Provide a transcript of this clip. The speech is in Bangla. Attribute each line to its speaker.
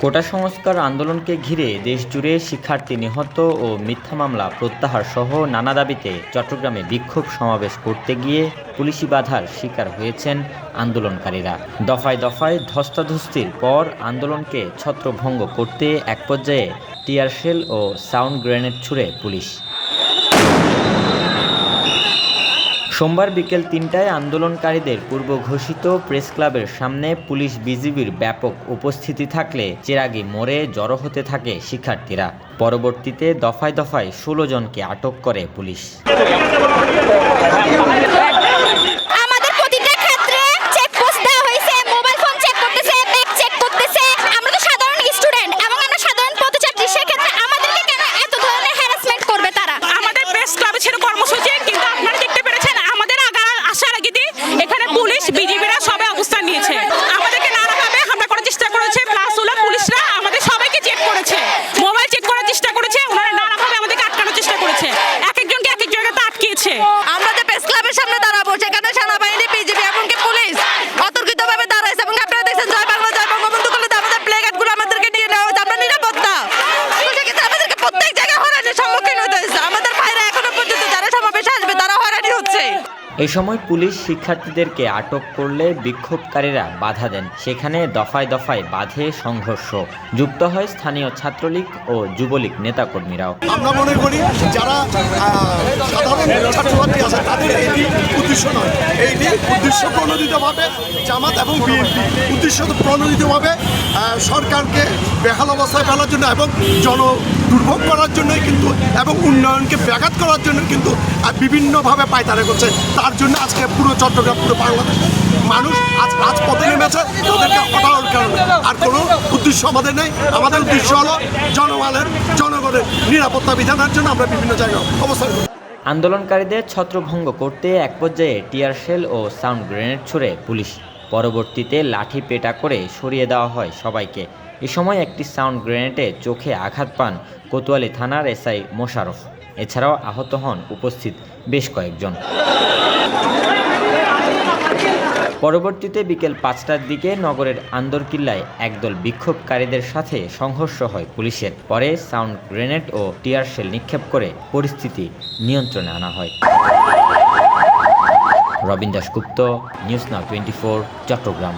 Speaker 1: কোটা সংস্কার আন্দোলনকে ঘিরে দেশজুড়ে শিক্ষার্থী নিহত ও মিথ্যা মামলা প্রত্যাহার সহ নানা দাবিতে চট্টগ্রামে বিক্ষোভ সমাবেশ করতে গিয়ে পুলিশি বাধার শিকার হয়েছেন আন্দোলনকারীরা। দফায় দফায় ধস্তাধস্তির পর আন্দোলনকে ছত্রভঙ্গ করতে এক পর্যায়ে টিয়ার শেল ও সাউন্ড গ্রেনেড ছুড়ে পুলিশ। সোমবার বিকেল ৩টায় আন্দোলনকারীদের পূর্ব ঘোষিত প্রেস ক্লাবের সামনে পুলিশ বিজিবির ব্যাপক উপস্থিতি থাকলে চেরাগী মোড়ে জড়ো হতে থাকে শিক্ষার্থীরা। পরবর্তীতে দফায় দফায় ১৬ জনকে আটক করে পুলিশ। এ সময় পুলিশ শিক্ষার্থীদেরকে আটক করলে বিক্ষোভকারীরা বাধা দেন। সেখানে দফায় দফায় বাধে সংঘর্ষ, যুক্ত হয় স্থানীয় ছাত্রলীগ ও যুবলীগ নেতাকর্মীরাও।
Speaker 2: আমরা মনে করি যারা সাধারণ ছাত্রছাত্রী আছে তাদের এটি উদ্দেশ্য নয়, এইটি উদ্দেশ্য প্রণোদিতভাবে জামাত এবং বিএনপি উদ্দেশ্য প্রণোদিতভাবে সরকারকে বেহাল অবস্থায় ফেলার জন্য এবং দুর্ভোগ করার জন্যই কিন্তু এবং উন্নয়নকে ব্যাঘাত করার জন্য কিন্তু বিভিন্নভাবে পায়তারা করছে। তার জন্য আজকে পুরো চট্টগ্রাম, পুরো বাংলাদেশ মানুষ আজ রাজপথে নেমেছে তাদেরকে হটানোর কারণে। আর কোনো উদ্দেশ্য আমাদের নেই। আমাদের উদ্দেশ্য হলো জনগণের নিরাপত্তা বিধানের জন্য আমরা বিভিন্ন জায়গায় অবস্থান করি।
Speaker 1: আন্দোলনকারীদের ছত্রভঙ্গ করতে এক পর্যায়ে টিয়ার শেল ও সাউন্ড গ্রেনেড ছুড়ে পুলিশ। পরবর্তীতে লাঠি পেটা করে সরিয়ে দেওয়া হয় সবাইকে। এ সময় একটি সাউন্ড গ্রেনেডে চোখে আঘাত পান কোতোয়ালি থানার এসআই মোশাররফ। এছাড়াও আহত হন উপস্থিত বেশ কয়েকজন। পরবর্তীতে বিকেল ৫টার দিকে নগরের আন্দরকিল্লায় একদল বিক্ষোভকারীদের সাথে সংঘর্ষ হয় পুলিশের। পরে সাউন্ড গ্রেনেড ও টিয়ার শেল নিক্ষেপ করে পরিস্থিতি নিয়ন্ত্রণে আনা হয়। Robin Dasgupta, news now 24, Chittagong.